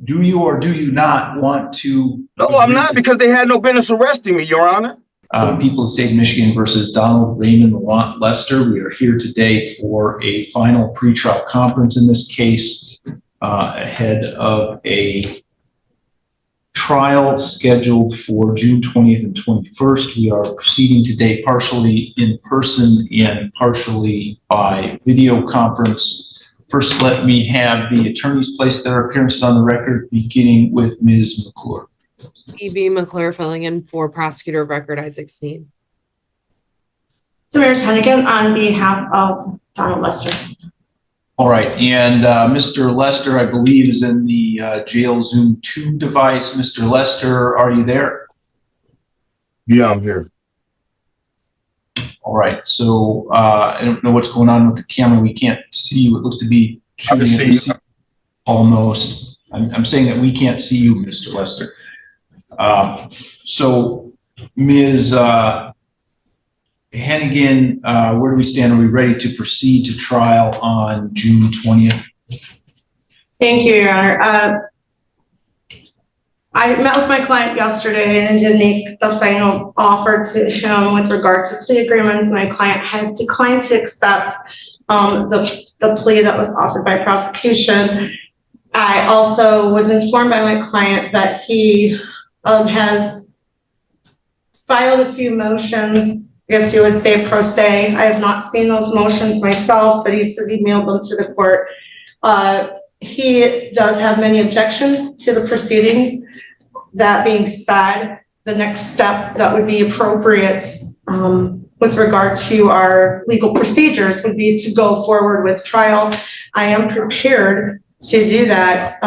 Do you or do you not want to? No, I'm not, because they had no business arresting me, Your Honor. People of the State of Michigan versus Donald Raymond LaLester. We are here today for a final pretrial conference in this case ahead of a trial scheduled for June 20th and 21st. We are proceeding today partially in person and partially by video conference. First, let me have the attorneys place their appearances on the record, beginning with Ms. McClure. E.B. McClure filling in for Prosecutor of Record Isaac Sneed. Samara Hennigan on behalf of Donald Lester. All right, and Mr. Lester, I believe, is in the jail Zoom 2 device. Mr. Lester, are you there? Yeah, I'm here. All right, so I don't know what's going on with the camera. We can't see you. It looks to be shooting at the almost. I'm saying that we can't see you, Mr. Lester. So, Ms. Hennigan, where do we stand? Are we ready to proceed to trial on June 20th? Thank you, Your Honor. I met with my client yesterday and did make the final offer to him with regard to plea agreements. My client has declined to accept the plea that was offered by prosecution. I also was informed by my client that he has filed a few motions. I guess you would say pro se. I have not seen those motions myself, but he says he mailed them to the court. He does have many objections to the proceedings. That being said, the next step that would be appropriate with regard to our legal procedures would be to go forward with trial. I am prepared to do that,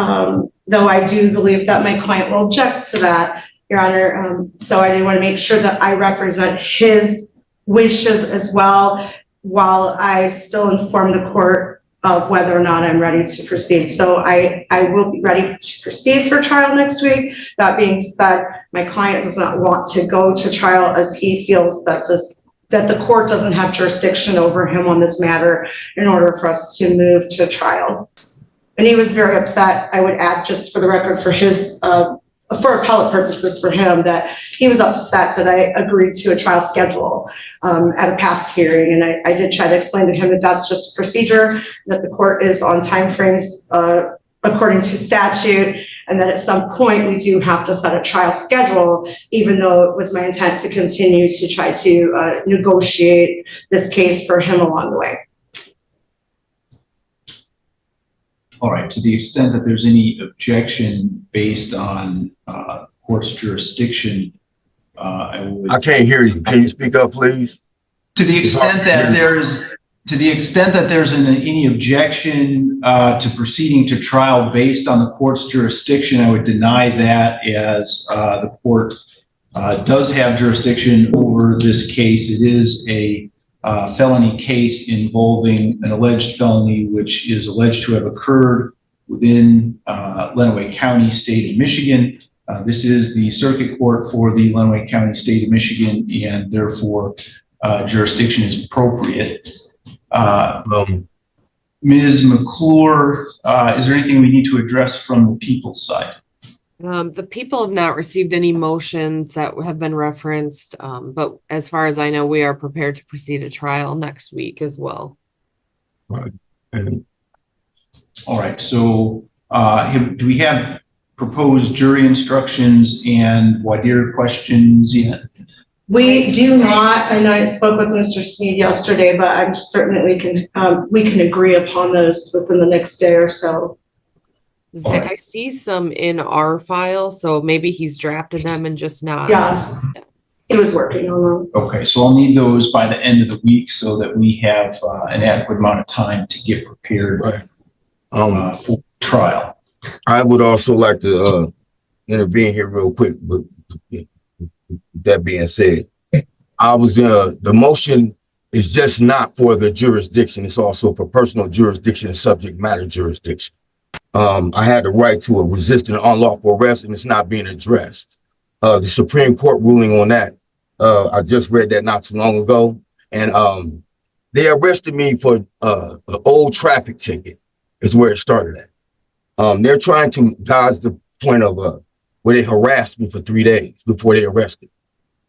though I do believe that my client will object to that, Your Honor. So I do want to make sure that I represent his wishes as well, while I still inform the court of whether or not I'm ready to proceed. So I will be ready to proceed for trial next week. That being said, my client does not want to go to trial as he feels that the court doesn't have jurisdiction over him on this matter in order for us to move to trial. And he was very upset, I would add, just for the record, for his for appellate purposes for him, that he was upset that I agreed to a trial schedule at a past hearing. And I did try to explain to him that that's just a procedure, that the court is on timeframes according to statute, and that at some point we do have to set a trial schedule, even though it was my intent to continue to try to negotiate this case for him along the way. All right, to the extent that there's any objection based on court's jurisdiction, I can't hear you. Can you speak up, please? To the extent that there's any objection to proceeding to trial based on the court's jurisdiction, I would deny that, as the court does have jurisdiction over this case. It is a felony case involving an alleged felony which is alleged to have occurred within Lenawee County, state of Michigan. This is the circuit court for the Lenawee County, state of Michigan, and therefore jurisdiction is appropriate. Ms. McClure, is there anything we need to address from the people's side? The people have not received any motions that have been referenced, but as far as I know, we are prepared to proceed to trial next week as well. Right. All right, so do we have proposed jury instructions and voir dire questions yet? We do not. I know I spoke with Mr. Sneed yesterday, but I'm certain that we can agree upon those within the next day or so. Right. I see some in our file, so maybe he's drafted them and just not. Yes, he was working on them. Okay, so I'll need those by the end of the week so that we have an adequate amount of time to get prepared for trial. I would also like to intervene here real quick, but that being said, the motion is just not for the jurisdiction. It's also for personal jurisdiction and subject matter jurisdiction. I had the right to a resisting unlawful arrest, and it's not being addressed. The Supreme Court ruling on that, I just read that not too long ago, and they arrested me for an old traffic ticket is where it started at. They're trying to dodge the point of where they harassed me for 3 days before they arrested.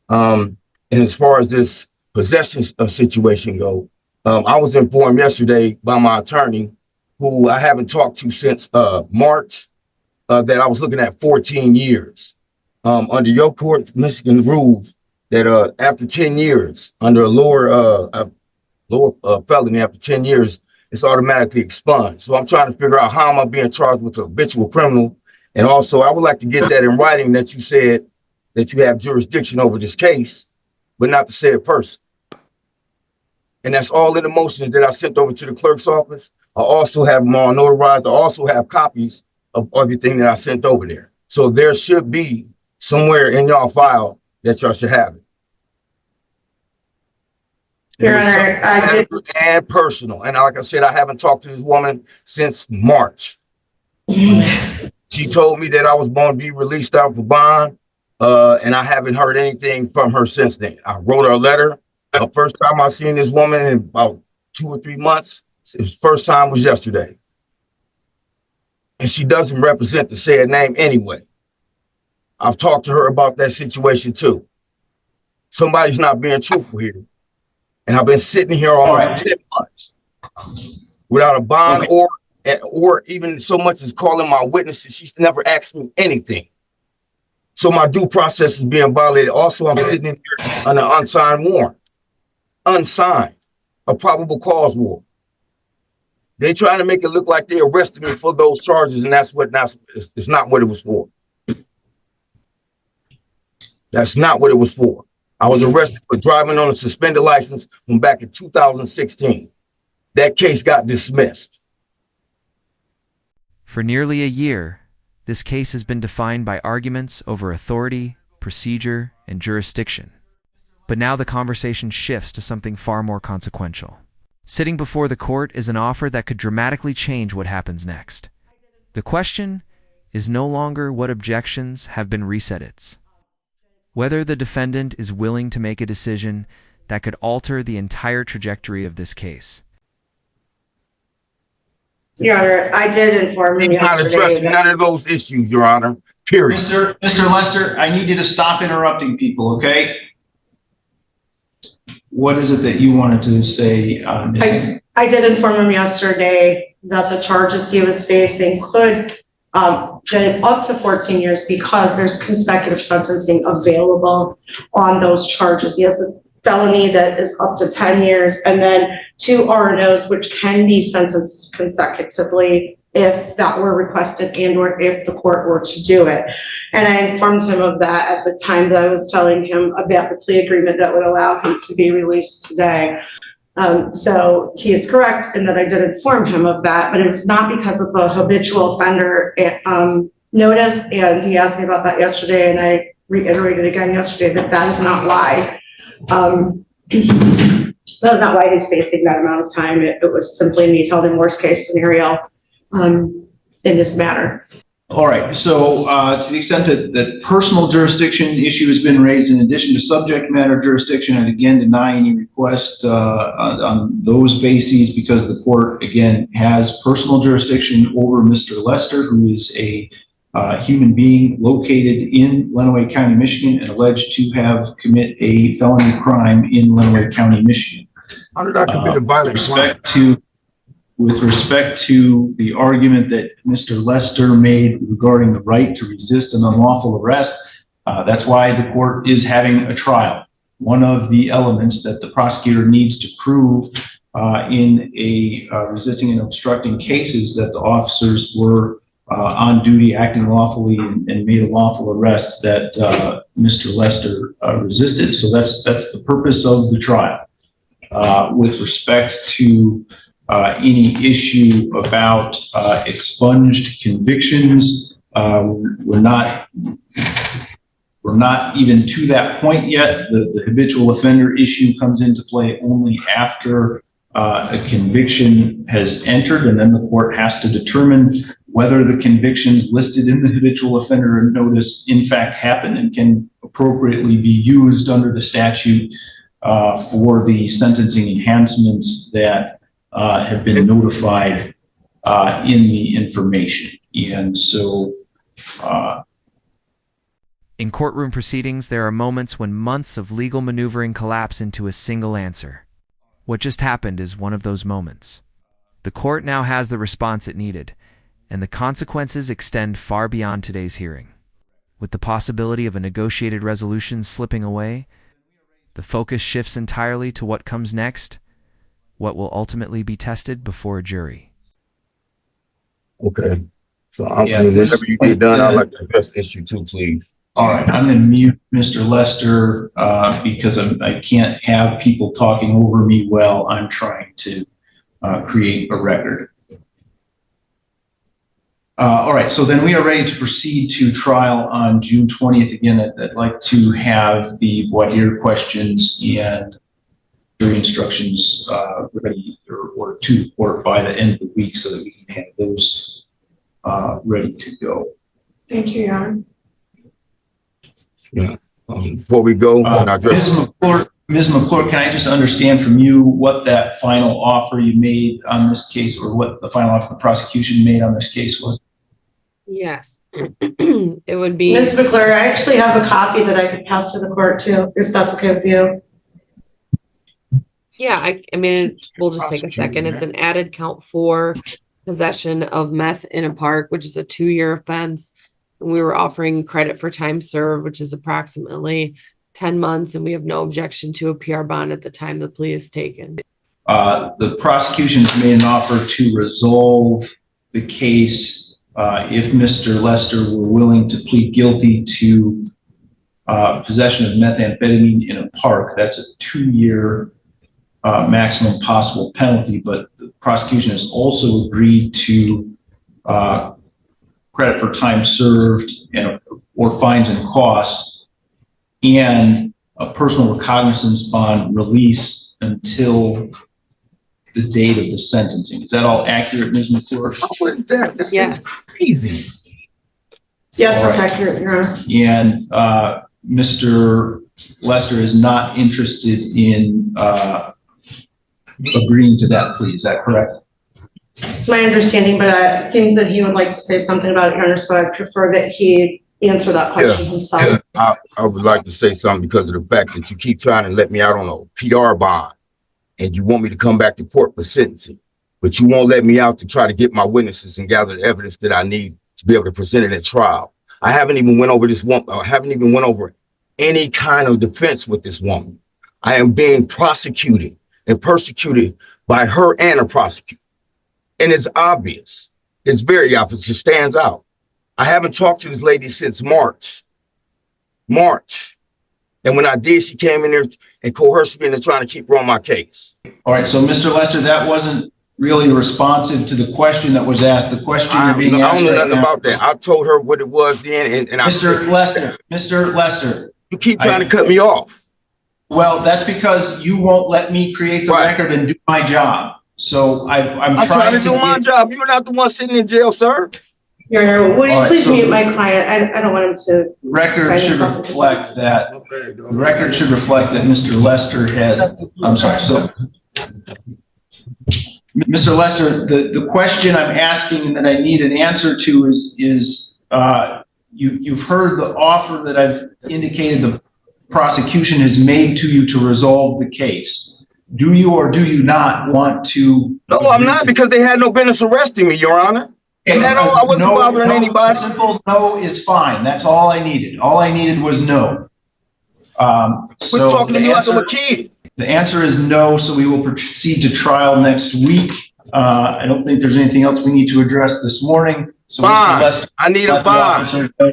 And as far as this possession situation go, I was informed yesterday by my attorney, who I haven't talked to since March, that I was looking at 14 years. Under your court, Michigan rules that after 10 years, under a lower felony, after 10 years, it's automatically expunged. So I'm trying to figure out how am I being charged with a habitual criminal. And also, I would like to get that in writing that you said that you have jurisdiction over this case, but not the said person. And that's all in the motions that I sent over to the clerk's office. I also have them all notarized. I also have copies of everything that I sent over there. So there should be somewhere in y'all file that y'all should have it. Your Honor, and personal. And like I said, I haven't talked to this woman since March. She told me that I was going to be released out for bond, and I haven't heard anything from her since then. I wrote her a letter. The first time I seen this woman in about 2 or 3 months, first time was yesterday. And she doesn't represent the said name anyway. I've talked to her about that situation too. Somebody's not being truthful here. And I've been sitting here almost 10 months without a bond or even so much as calling my witnesses. She's never asked me anything. So my due process is being violated. Also, I'm sitting in here on an unsigned warrant. Unsigned. A probable cause warrant. They trying to make it look like they arrested me for those charges, and it's not what it was for. That's not what it was for. I was arrested for driving on a suspended license from back in 2016. That case got dismissed. For nearly a year, this case has been defined by arguments over authority, procedure, and jurisdiction. But now the conversation shifts to something far more consequential. Sitting before the court is an offer that could dramatically change what happens next. The question is no longer what objections have been reset. It's whether the defendant is willing to make a decision that could alter the entire trajectory of this case. Your Honor, I did inform him He's not yesterday. addressing none of those issues, Your Honor. Period. Mr. LaLester, I need you to stop interrupting people, okay? What is it that you wanted to say? I did inform him yesterday that the charges he was facing could, that it's up to 14 years because there's consecutive sentencing available on those charges. He has a felony that is up to 10 years and then 2 R&Os, which can be sentenced consecutively if that were requested and or if the court were to do it. And I informed him of that at the time that I was telling him about the plea agreement that would allow him to be released today. So he is correct in that I did inform him of that, but it's not because of the habitual offender notice. And he asked me about that yesterday, and I reiterated again yesterday that that is not why. That was not why he's facing that amount of time. It was simply me telling him worst case scenario in this matter. All right, so to the extent that personal jurisdiction issue has been raised in addition to subject matter jurisdiction, and again, deny any request on those bases because the court, again, has personal jurisdiction over Mr. Lester, who is a human being located in Lenawee County, Michigan, and alleged to have commit a felony crime in Lenawee County, Michigan. How did I commit a violent crime? With respect to the argument that Mr. Lester made regarding the right to resist an unlawful arrest, that's why the court is having a trial. One of the elements that the prosecutor needs to prove in a resisting and obstructing case is that the officers were on duty, acting lawfully, and made a lawful arrest that Mr. Lester resisted. So that's the purpose of the trial. With respect to any issue about expunged convictions, we're not even to that point yet. The habitual offender issue comes into play only after a conviction has entered, and then the court has to determine whether the convictions listed in the habitual offender notice in fact happen and can appropriately be used under the statute for the sentencing enhancements that have been notified in the information. And so, In courtroom proceedings, there are moments when months of legal maneuvering collapse into a single answer. What just happened is one of those moments. The court now has the response it needed, and the consequences extend far beyond today's hearing. With the possibility of a negotiated resolution slipping away, the focus shifts entirely to what comes next, what will ultimately be tested before a jury. Okay. So this- whenever you get done, I'd like to address issue 2, please. all right, I'm going to mute Mr. Lester because I can't have people talking over me while I'm trying to create a record. All right, so then we are ready to proceed to trial on June 20th. Again, I'd like to have the voir dire questions and jury instructions ready or to the court by the end of the week so that we can have those ready to go. Thank you, Your Honor. Yeah. Before we go, and I address Ms. McClure, can I just understand from you what that final offer you made on this case, or what the final offer the prosecution made on this case was? Yes. It would be, Ms. McClure, I actually have a copy that I could pass to the court too, if that's okay with you. yeah, I mean, we'll just take a second. It's an added count for possession of meth in a park, which is a 2-year offense. And we were offering credit for time served, which is approximately 10 months, and we have no objection to a PR bond at the time the plea is taken. The prosecution has made an offer to resolve the case if Mr. Lester were willing to plead guilty to possession of methamphetamine in a park. That's a 2-year maximum possible penalty, but the prosecution has also agreed to credit for time served and or fines and costs, and a personal recognizance bond release until the date of the sentencing. Is that all accurate, Ms. McClure? what is that? That Yes. is crazy. Yes, All that's right. accurate, Your Honor. And Mr. Lester is not interested in agreeing to that plea. Is that correct? It's my understanding, but it seems that he would like to say something about it, Your Honor, so I prefer that he answer that question himself. I would like to say something because of the fact that you keep trying to let me out on a PR bond and you want me to come back to court for sentencing, but you won't let me out to try to get my witnesses and gather the evidence that I need to be able to present it at trial. I haven't even went over this one. I haven't even went over any kind of defense with this woman. I am being prosecuted and persecuted by her and a prosecutor. And it's obvious. It's very obvious. It stands out. I haven't talked to this lady since March. And when I did, she came in there and coerced me into trying to keep her on my case. All right. So, Mr. Lester, that wasn't really responsive to the question that was asked. The question you're being I asked don't know right nothing now. about that. I told her what it was then, and Mr. Lester, you keep trying to cut me off. well, that's because you won't let me create the Right. record and do my job. So I'm I'm trying to do my get- job. You're not the one sitting in jail, sir. Your Honor, would All you right, please so- mute my client? I don't want him to. Record Right, should it's reflect that. The record should reflect that Mr. Lester had, I'm sorry, so. Mr. Lester, the question I'm asking and that I need an answer to is you've heard the offer that I've indicated the prosecution has made to you to resolve the case. Do you or do you not want to? No, I'm not, because they had no business arresting me, Your Honor. And I wasn't bothering anybody. A simple no is fine. That's all I needed. All I needed was no. Quit So talking to the me like I'm a answer, kid. the answer is no, so we will proceed to trial next week. I don't think there's anything else we need to address this morning. So Mr. Bond. Lester, I need a let the bond. officer know